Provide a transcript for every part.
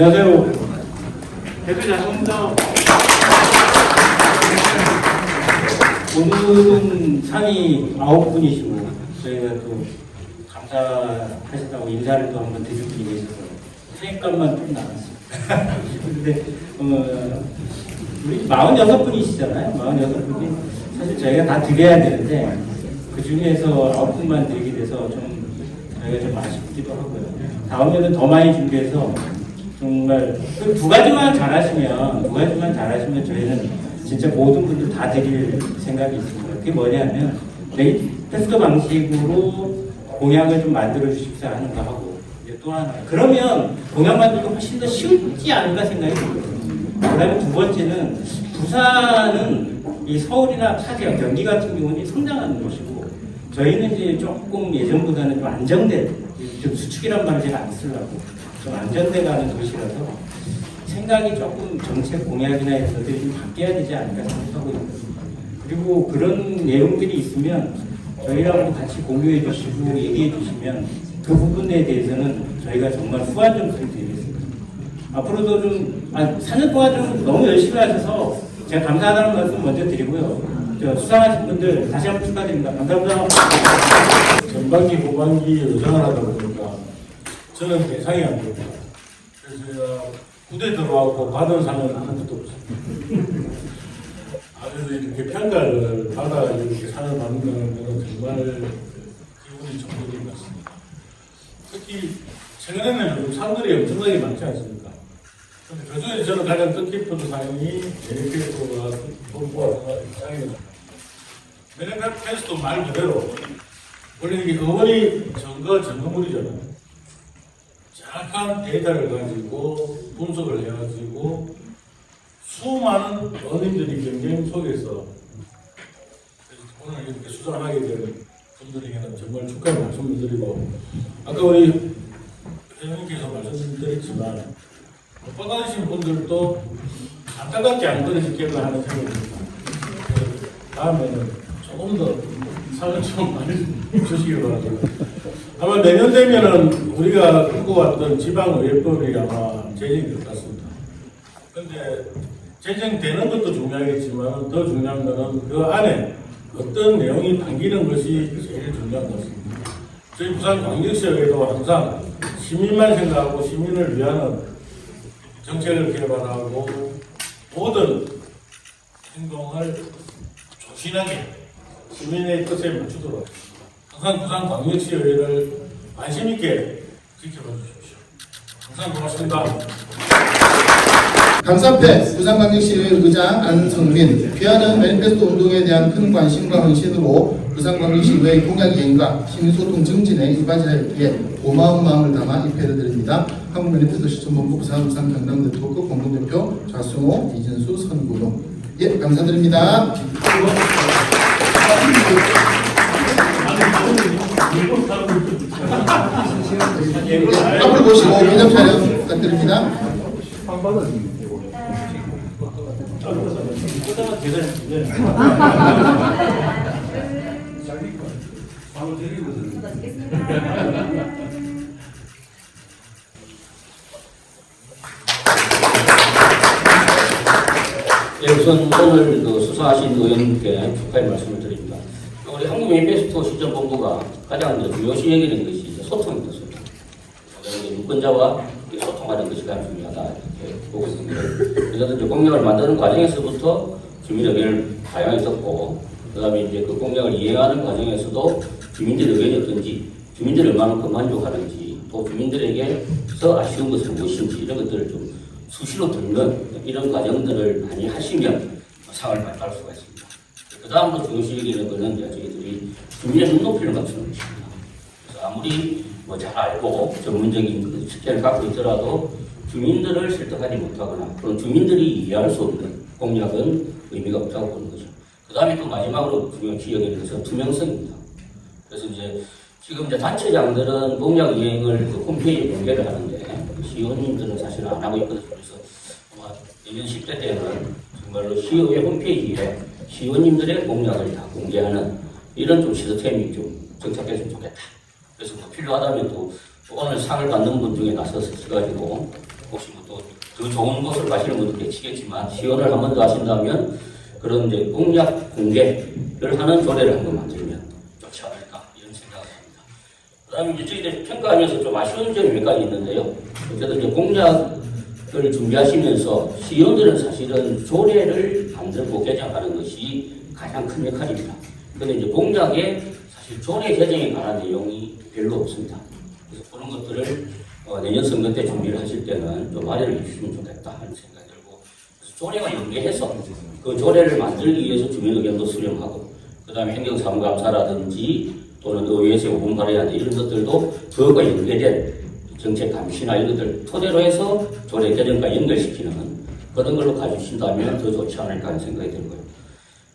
안녕하세요. 대표 자성입니다. 오늘은 상이 9분이시고 저희가 또 감사하셨다고 인사를 또 한번 드릴 분이 계셔서 상값만 좀 나왔습니다. 근데 우리 46분이시잖아요. 46분이 사실 저희가 다 드려야 되는데 그 중에서 9분만 드리게 돼서 좀 저희가 좀 아쉽기도 하고요. 다음에는 더 많이 준비해서 정말 그 두 가지만 잘하시면 저희는 진짜 모든 분들 다 드릴 생각이 있습니다. 그게 뭐냐면 테스트 방식으로 공약을 좀 만들어 주십사 하는 거 하고 또 하나 그러면 공약 만들기가 훨씬 더 쉽지 않을까 생각이 들거든요. 그 다음에 두 번째는 부산은 이 서울이나 파지역, 경기 같은 경우는 성장하는 곳이고 저희는 이제 조금 예전보다는 좀 안정된 좀 수축이란 말을 제가 안 쓰려고 좀 안정돼 가는 도시라서 생각이 조금 정책 공약이나 이런 것들이 좀 바뀌어야 되지 않을까 생각하고 있거든요. 그리고 그런 내용들이 있으면 저희랑도 같이 공유해 주시고 얘기해 주시면 그 부분에 대해서는 저희가 정말 후한 점수를 드리겠습니다. 앞으로도 좀 4년 동안 좀 너무 열심히 하셔서 제가 감사하다는 말씀 먼저 드리고요. 수상하신 분들 다시 한번 축하드립니다. 감사합니다. 전반기, 후반기 의장을 하다 보니까 저는 대상이 안 됩니다. 그래서 제가 부대 들어왔고 받은 상은 아무것도 없어요. 아주 이렇게 평가를 받아 이렇게 상을 받는 거는 정말 기분이 좋은 것 같습니다. 특히 최근에는 요즘 상들이 엄청나게 많지 않습니까? 근데 그 중에 저는 가장 뜻깊은 상이 메리페스토가 본부와 상입니다. 메리페스토 말 그대로 원래 이게 어머니 점거물이잖아요. 정확한 데이터를 가지고 분석을 해가지고 수많은 어민들이 경쟁 속에서 오늘 이렇게 수상하게 된 분들에게는 정말 축하의 말씀을 드리고 아까 우리 회장님께서 말씀드렸지만 못 받아주신 분들도 안타깝게 안 떨어지겠나 하는 생각이 듭니다. 다음에는 조금 더 상을 좀 많이 주시기 바랍니다. 아마 내년 되면은 우리가 꿈꿔왔던 지방의회법이 아마 제정이 될 것 같습니다. 근데 제정되는 것도 중요하겠지만 더 중요한 것은 그 안에 어떤 내용이 담기는 것이 제일 중요한 것 같습니다. 저희 부산광역시의회도 항상 시민만 생각하고 시민을 위한 정책을 개발하고 모든 행동을 조신하게 시민의 뜻에 맞추도록 항상 부산광역시의회를 관심있게 지켜봐 주십시오. 항상 고맙습니다. 강사패 부산광역시의회 의장 안성민 귀하는 매니페스토 운동에 대한 큰 관심과 헌신으로 부산광역시의회 공약 이행과 시민소통 증진에 이바지하기 위해 고마운 마음을 담아 입회를 드립니다. 한국 매니페스토 시청본부 부산 경남 네트워크 공동대표 좌승호, 이진수, 선구동. 예, 감사드립니다. 앞으로 보시고 기념 촬영 부탁드립니다. 예, 우선 오늘 수상하신 의원님께 축하의 말씀을 드립니다. 우리 한국 매니페스토 시정본부가 가장 중요시 여기는 것이 소통입니다. 소통. 유권자와 소통하는 것이 가장 중요하다 이렇게 보고 있습니다. 그래서 이제 공약을 만드는 과정에서부터 주민 의견을 다양하게 듣고, 그다음에 이제 그 공약을 이행하는 과정에서도 주민들의 의견이 어떤지, 주민들이 얼마만큼 만족하는지, 또 주민들에게서 아쉬운 것은 무엇인지 이런 것들을 좀 수시로 듣는 이런 과정들을 많이 하시면 상을 많이 받을 수가 있습니다. 그 다음으로 중요시 여기는 것은 저희들이 주민의 눈높이를 맞추는 것입니다. 그래서 아무리 잘 알고 전문적인 스킬을 갖고 있더라도 주민들을 설득하지 못하거나 그런 주민들이 이해할 수 없는 공약은 의미가 없다고 보는 거죠. 그 다음에 또 마지막으로 중요시 여기는 것은 투명성입니다. 그래서 지금 단체장들은 공약 이행을 홈페이지에 공개를 하는데 시의원님들은 사실은 안 하고 있거든요. 그래서 내년 10대 때는 정말로 시의회 홈페이지에 시의원님들의 공약을 다 공개하는 이런 좀 시스템이 좀 정착됐으면 좋겠다. 그래서 필요하다면 또 오늘 상을 받는 분 중에 나서서 가지고 혹시 또 더 좋은 곳을 가시는 분도 계시겠지만 시연을 한 번 더 하신다면 그런 이제 공약 공개를 하는 조례를 한번 만들면 좋지 않을까 이런 생각을 합니다. 그다음에 이제 저희들 평가하면서 좀 아쉬운 점이 몇 가지 있는데요. 어쨌든 이제 공약을 준비하시면서 시의원들은 사실은 조례를 만들고 개정하는 것이 가장 큰 역할입니다. 그런데 이제 공약에 사실 조례 개정에 관한 내용이 별로 없습니다. 그래서 그런 것들을 내년 선거 때 준비를 하실 때는 좀 마련해 주시면 좋겠다 하는 생각이 들고, 그래서 조례와 연계해서 그 조례를 만들기 위해서 주민 의견도 수렴하고, 그 다음에 행정사무감사라든지 또는 의회에서 요금 발의하는 이런 것들도 그것과 연계된 정책 감시나 이런 것들 토대로 해서 조례 개정과 연결시키는 그런 걸로 가주신다면 더 좋지 않을까 하는 생각이 들고요.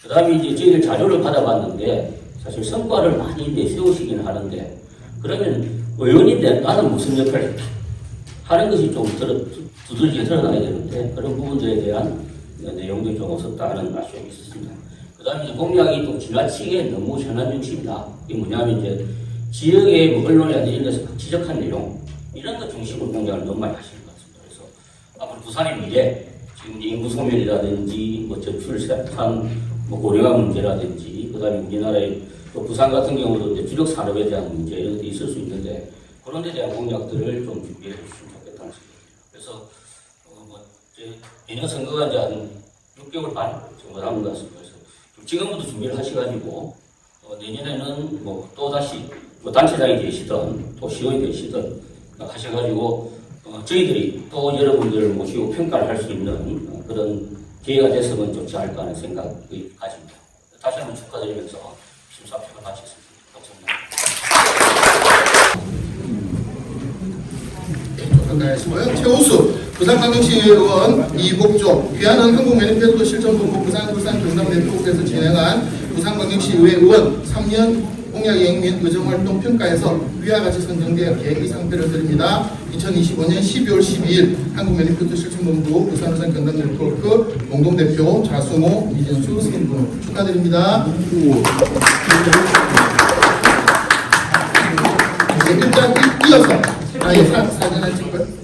그 다음에 이제 저희들 자료를 받아봤는데 사실 성과를 많이 내세우시긴 하는데, 그러면 의원인데 나는 무슨 역할을 했다 하는 것이 좀 두들겨 드러나야 되는데 그런 부분들에 대한 내용도 좀 없었다는 아쉬움이 있었습니다. 그 다음에 이제 공약이 또 지나치게 너무 현안 중심이다. 이게 뭐냐면 이제 지역의 뭐 언론이나 이런 데서 지적한 내용 이런 것 중심으로 공약을 너무 많이 하시는 것 같습니다. 그래서 앞으로 부산의 미래, 지금 인구 소멸이라든지 뭐 저출산, 뭐 고령화 문제라든지, 그 다음에 우리나라의 또 부산 같은 경우도 이제 주력 산업에 대한 문제 이런 게 있을 수 있는데 그런 데 대한 공약들을 좀 준비해 주시면 좋겠다는 생각입니다. 그래서 뭐 이제 내년 선거가 이제 한 6개월 반 정도 남은 것 같습니다. 그래서 지금부터 준비를 하셔가지고 내년에는 뭐 또 다시 뭐 단체장이 되시든 또 시의원이 되시든 하셔가지고 저희들이 또 여러분들을 모시고 평가를 할 수 있는 그런 기회가 됐으면 좋지 않을까 하는 생각이 가집니다. 다시 한번 축하드리면서 심사평을 마치겠습니다. 감사하시고요. 최우수 부산광역시 의원 이복조, 귀하는 한국 매니페스토 실천본부 부산 경남 대표국에서 진행한 부산광역시 의원 3년 공약 이행 및 의정활동 평가에서 위와 같이 선정되어 계획의 상태를 드립니다. 2025년 12월 12일 한국 매니페스토 실천본부 부산 경남 네트워크 공동대표 자승호, 이진수 승인분 축하드립니다. 일단 이어서 사진 한 찍고요.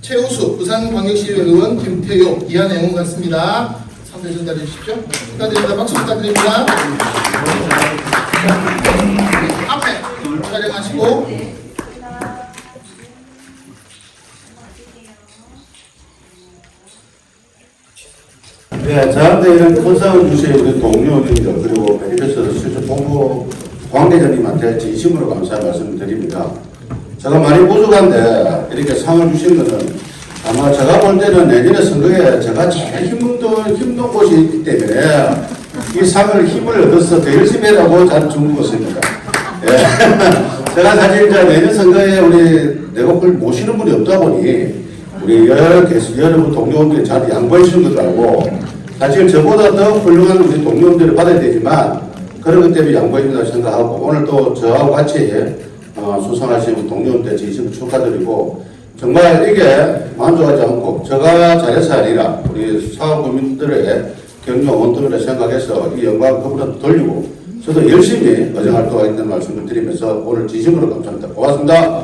최우수 부산광역시 의원 김태효, 이하 내용 같습니다. 3대 전달해 주십시오. 축하드립니다. 박수 부탁드립니다. 앞에 촬영하시고 네, 저한테 이런 큰 상을 주신 우리 동료님들 그리고 매니페스토 실천 본부 관계자님한테 진심으로 감사의 말씀을 드립니다. 제가 많이 부족한데 이렇게 상을 주신 것은 아마 제가 볼 때는 내년에 선거에 제가 제일 힘든 곳이 있기 때문에 이 상을 힘을 얻어서 더 열심히 해라고 잘 준 것입니다. 예. 제가 사실 이제 내년 선거에 우리 내곡을 모시는 분이 없다 보니 우리 여러분 동료분들이 잘 양보해 주신 것도 알고 사실 저보다 더 훌륭한 우리 동료분들을 받아야 되지만 그런 것 때문에 양보해 준다고 생각하고 오늘 또 저하고 같이 수상하신 동료분들 진심으로 축하드리고 정말 이게 만족하지 않고 제가 잘해서 아니라 우리 사업구민들의 격려 원동이라 생각해서 이 영광을 그보다 돌리고 저도 열심히 의정활동하겠다는 말씀을 드리면서 오늘 진심으로 감사합니다. 고맙습니다.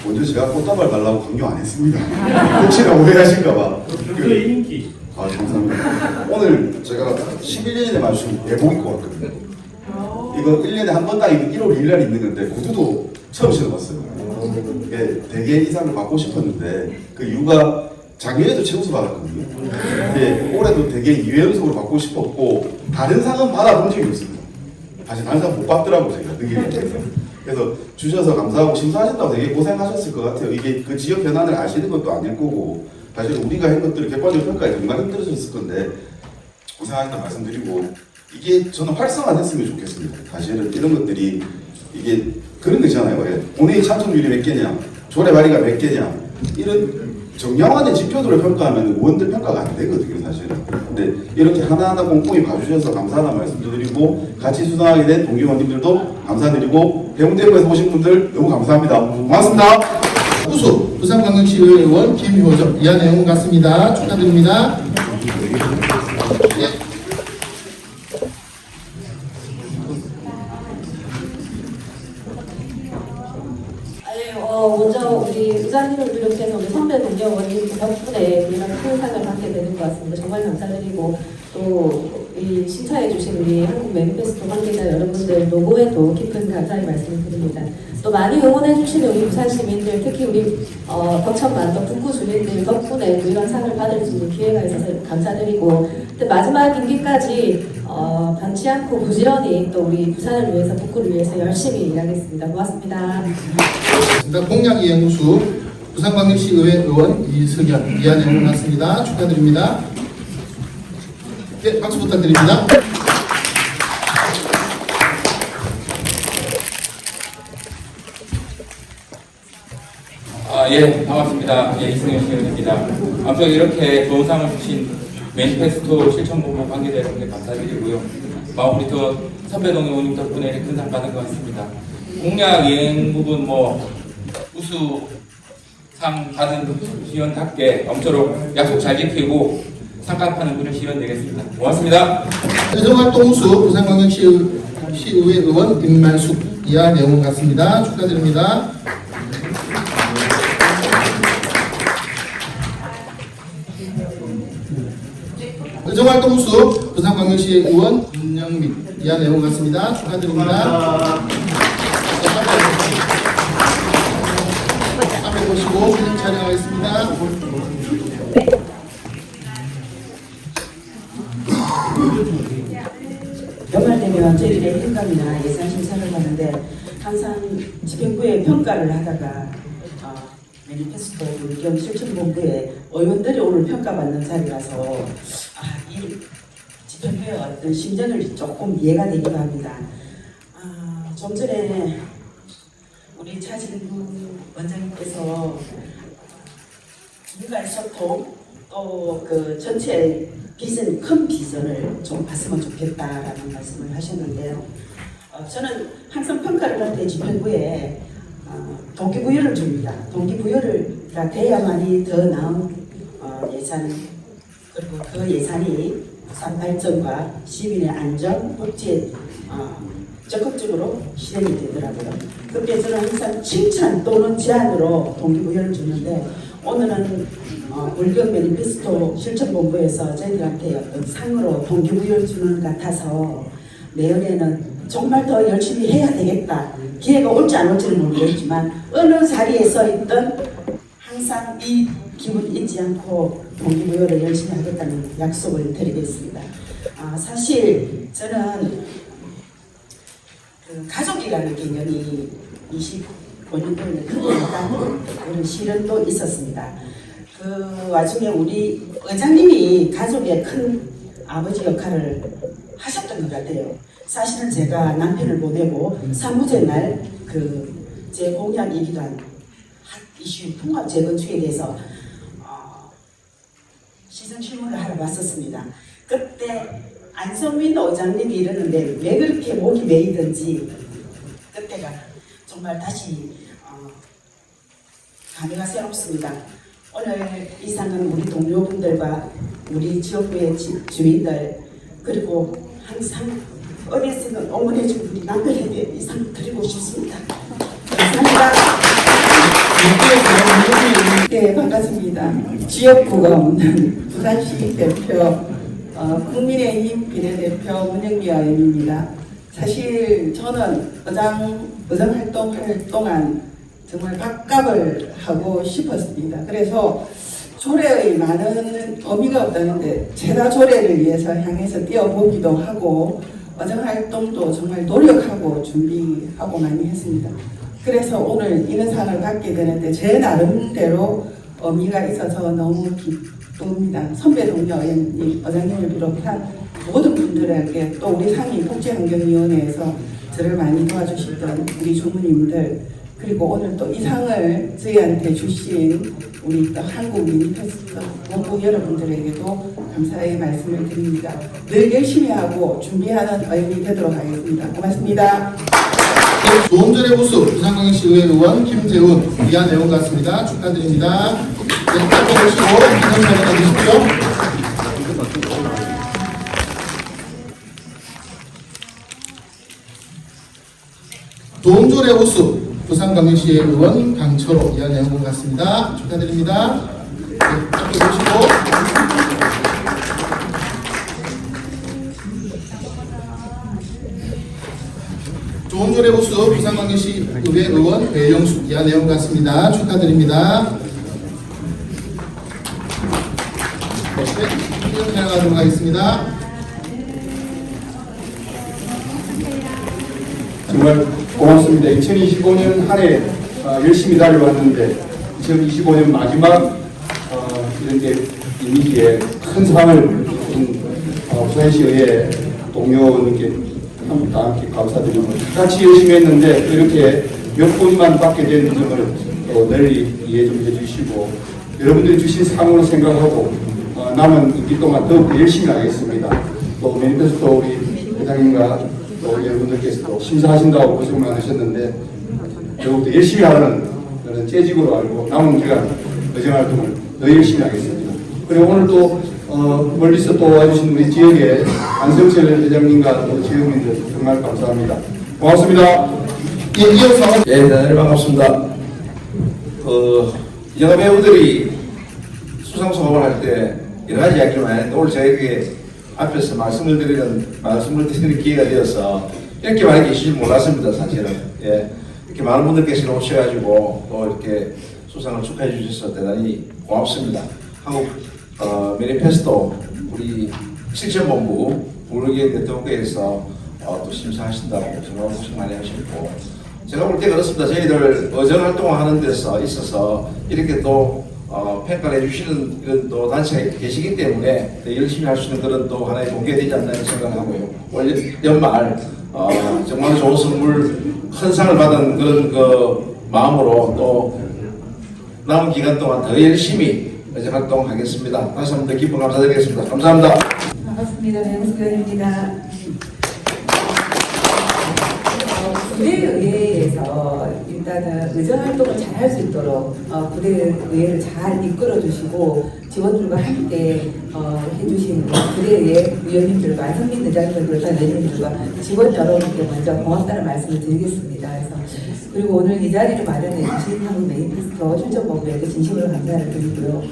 먼저 제가 꽃다발 달라고 강요 안 했습니다. 혹시나 오해하실까봐. 교수의 인기. 아, 감사합니다. 오늘 제가 11년에 맞춘 예복 입고 왔거든요. 이거 1년에 한 번 딱 1월 1일 날 입는 건데 구두도 처음 신어봤어요. 이게 되게 이상을 받고 싶었는데 그 이유가 작년에도 최우수 받았거든요. 근데 올해도 되게 2회 연속으로 받고 싶었고 다른 상은 받아본 적이 없습니다. 사실 다른 상 못 받더라고요. 제가 느끼는 그래서 주셔서 감사하고 심사하셨다고 되게 고생하셨을 것 같아요. 이게 그 지역 현안을 아시는 것도 아닐 거고 사실 우리가 한 것들을 객관적 평가에 정말 힘들으셨을 건데 고생하셨다 말씀드리고 이게 저는 활성화됐으면 좋겠습니다. 사실은 이런 것들이 이게 그런 거 있잖아요. 본인이 참석률이 몇 개냐, 조례 발의가 몇 개냐 이런 정량화된 지표들을 평가하면 의원들 평가가 안 되거든요, 사실은. 근데 이렇게 하나하나 꼼꼼히 봐주셔서 감사하다는 말씀도 드리고 같이 수상하게 된 동기원님들도 감사드리고 해운대구에서 오신 분들 너무 감사합니다. 고맙습니다. 우수 부산광역시 의원 김효정, 이하 내용 같습니다. 축하드립니다. 먼저 우리 의장님을 비롯해서 우리 선배 동료원님 덕분에 우리가 큰 상을 받게 되는 것 같습니다. 정말 감사드리고 또 이 심사해주신 우리 한국 매니페스토 관계자 여러분들 노고에도 깊은 감사의 말씀을 드립니다. 또 많이 응원해주시는 우리 부산 시민들, 특히 우리 덕천만도 북구 주민들 덕분에 또 이런 상을 받을 수 있는 기회가 있어서 감사드리고 또 마지막 임기까지 변치 않고 부지런히 또 우리 부산을 위해서 북구를 위해서 열심히 일하겠습니다. 고맙습니다. 공약이행 우수 부산광역시의회 의원 이승현 이한영 의원이었습니다. 축하드립니다. 네, 박수 부탁드립니다. 예, 반갑습니다. 예, 이승현 시의원입니다. 아무튼 이렇게 좋은 상을 주신 매니페스토 실천본부 관계자 여러분께 감사드리고요. 우리 또 선배동 의원님 덕분에 이렇게 큰 상 받은 것 같습니다. 공약 이행 부분 우수상 받은 시의원답게 엄초록 약속 잘 지키고 상값하는 그런 시의원 되겠습니다. 고맙습니다. 의정활동 우수 부산광역시의회 의원 임만숙 이한영 의원 같습니다. 축하드립니다. 의정활동 우수 부산광역시 의원 윤영민 이한영 의원 같습니다. 축하드립니다. 앞에 보시고 사진 촬영하겠습니다. 연말 되면 저희들의 평가이나 예산 심사를 하는데 항상 집행부에 평가를 하다가 매니페스토 우리 겸 실천본부에 의원들이 오늘 평가받는 자리라서 이 집행부의 어떤 심정을 조금 이해가 되기도 합니다. 좀 전에 우리 차진구 원장님께서 민간 소통 또 그 전체 비전, 큰 비전을 좀 봤으면 좋겠다라는 말씀을 하셨는데요. 저는 항상 평가를 할 때 집행부에 동기부여를 줍니다. 동기부여가 돼야만이 더 나은 예산, 그리고 그 예산이 부산 발전과 시민의 안전, 복지에 적극적으로 실행이 되더라고요. 그렇게 저는 항상 칭찬 또는 제안으로 동기부여를 주는데 오늘은 울경 매니페스토 실천본부에서 저희들한테 어떤 상으로 동기부여를 주는 것 같아서 내년에는 정말 더 열심히 해야 되겠다. 기회가 올지 안 올지는 모르겠지만 어느 자리에 서 있든 항상 이 기분 잊지 않고 동기부여를 열심히 하겠다는 약속을 드리겠습니다. 사실 저는 그 가족이라는 개념이 25년 전에 크게 약간 그런 시련도 있었습니다. 그 와중에 우리 의장님이 가족의 큰 아버지 역할을 하셨던 것 같아요. 사실은 제가 남편을 보내고 산부제 날 제 공약이기도 한 이슈 통합 재건축에 대해서 시정 실무를 하러 왔었습니다. 그때 안성민 의장님이 이러는데 왜 그렇게 목이 메이든지 그때가 정말 다시 감회가 새롭습니다. 오늘 이 상은 우리 동료분들과 우리 지역구의 주민들 그리고 항상 어디에서든 응원해준 우리 남편에게 이 상을 드리고 싶습니다. 감사합니다. 네, 반갑습니다. 지역구가 없는 부산시 대표 국민의힘 비례대표 문영미 의원입니다. 사실 저는 의정활동할 동안 정말 밥값을 하고 싶었습니다. 그래서 조례의 많은 의미가 없다는데 제가 조례를 위해서 향해서 뛰어보기도 하고 의정활동도 정말 노력하고 준비하고 많이 했습니다. 그래서 오늘 이런 상을 받게 되는데 제 나름대로 의미가 있어서 너무 기쁩니다. 선배 동료 의원님, 의장님을 비롯한 모든 분들에게 또 우리 상위 복지환경위원회에서 저를 많이 도와주시던 우리 주무님들 그리고 오늘 또 이 상을 저희한테 주신 우리 또 한국 매니페스토 본부 여러분들에게도 감사의 말씀을 드립니다. 늘 열심히 하고 준비하는 의원이 되도록 하겠습니다. 고맙습니다. 조금 전에 우수 부산광역시의회 의원 김재훈 이한 의원 같습니다. 축하드립니다. 네, 앞에 보시고 인사를 해주십시오. 도움조례 우수 부산광역시의 의원 강철호 이하 내용 같습니다. 축하드립니다. 네, 앞에 보시고. 좋은 노래 보수 부산광역시 의회 의원 배영숙 이하 내용 같습니다. 축하드립니다. 네, 이렇게 나가도록 하겠습니다. 정말 고맙습니다. 2025년 한 해 열심히 달려왔는데 2025년 마지막 이렇게 이미지에 큰 상을 준 부산시의회 동료님께 다 함께 감사드리고 같이 열심히 했는데 이렇게 몇 분만 받게 된 점을 널리 이해 좀 해주시고 여러분들이 주신 상으로 생각하고 남은 임기 동안 더욱 열심히 하겠습니다. 또 매니페스토 우리 회장님과 또 여러분들께서도 심사하신다고 고생 많으셨는데 더욱더 열심히 하는 그런 재직으로 알고 남은 기간 의정활동을 더 열심히 하겠습니다. 그리고 오늘 또 멀리서 또 와주신 우리 지역의 안성철 회장님과 또 지역민들 정말 감사합니다. 고맙습니다. 예, 이어서 예, 대단히 반갑습니다. 영화 배우들이 수상 소감을 할 때 여러 가지 이야기를 많이 했는데 오늘 저에게 앞에서 말씀을 드리는 기회가 되어서 이렇게 많이 계시지 몰랐습니다, 사실은. 예, 이렇게 많은 분들께서 오셔가지고 또 이렇게 수상을 축하해 주셔서 대단히 고맙습니다. 한국 매니페스토 우리 실천본부 부르기의 대통령께서 또 심사하신다고 정말 고생 많이 하셨고 제가 볼 때 그렇습니다. 저희들 의정활동을 하는 데서 있어서 이렇게 또 평가를 해주시는 이런 또 단체가 계시기 때문에 열심히 할 수 있는 그런 또 하나의 동기가 되지 않나 생각을 하고요. 올 연말 정말 좋은 선물 큰 상을 받은 그런 그 마음으로 또 남은 기간 동안 더 열심히 활동하겠습니다. 다시 한번 더 깊은 감사드리겠습니다. 감사합니다. 반갑습니다. 배영숙 의원입니다. 부대의회에서 일단은 의정활동을 잘 할 수 있도록 부대의회를 잘 이끌어주시고 직원들과 함께 해주신 부대의회 위원님들과 선민 의장님들과 내님들과 직원 여러분께 먼저 고맙다는 말씀을 드리겠습니다. 그리고 오늘 이 자리를 마련해 주신 한국 매니페스토 실천본부에도 진심으로 감사를 드리고요.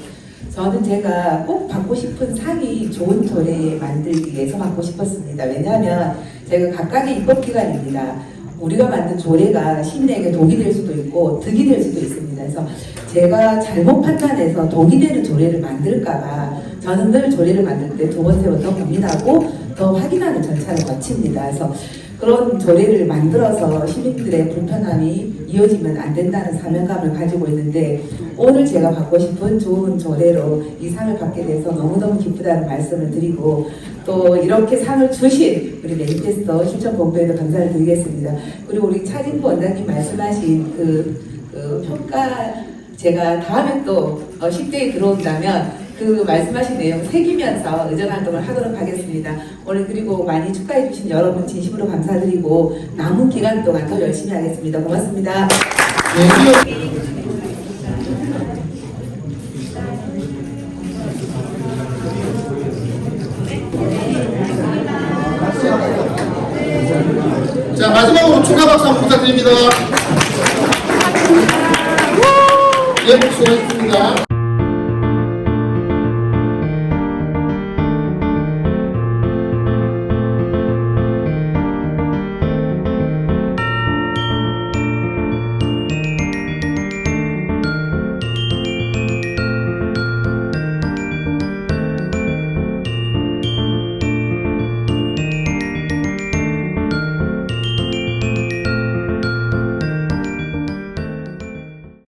저는 제가 꼭 받고 싶은 상이 좋은 조례 만들기 위해서 받고 싶었습니다. 왜냐하면 제가 각각의 입법기관입니다. 우리가 만든 조례가 시민에게 독이 될 수도 있고 득이 될 수도 있습니다. 그래서 제가 잘못 판단해서 독이 되는 조례를 만들까봐 저는 늘 조례를 만들 때 두 번, 세 번 더 고민하고 더 확인하는 절차를 거칩니다. 그래서 그런 조례를 만들어서 시민들의 불편함이 이어지면 안 된다는 사명감을 가지고 있는데 오늘 제가 받고 싶은 좋은 조례로 이 상을 받게 돼서 너무너무 기쁘다는 말씀을 드리고 또 이렇게 상을 주신 우리 매니페스토 실천본부에도 감사를 드리겠습니다. 그리고 우리 차진구 원장님 말씀하신 그 평가 제가 다음에 또 10대에 들어온다면 그 말씀하신 내용 새기면서 의정활동을 하도록 하겠습니다. 오늘 그리고 많이 축하해 주신 여러분 진심으로 감사드리고 남은 기간 동안 더 열심히 하겠습니다. 고맙습니다. 자, 마지막으로 축하 박수 한번 부탁드립니다. 예, 수고하셨습니다.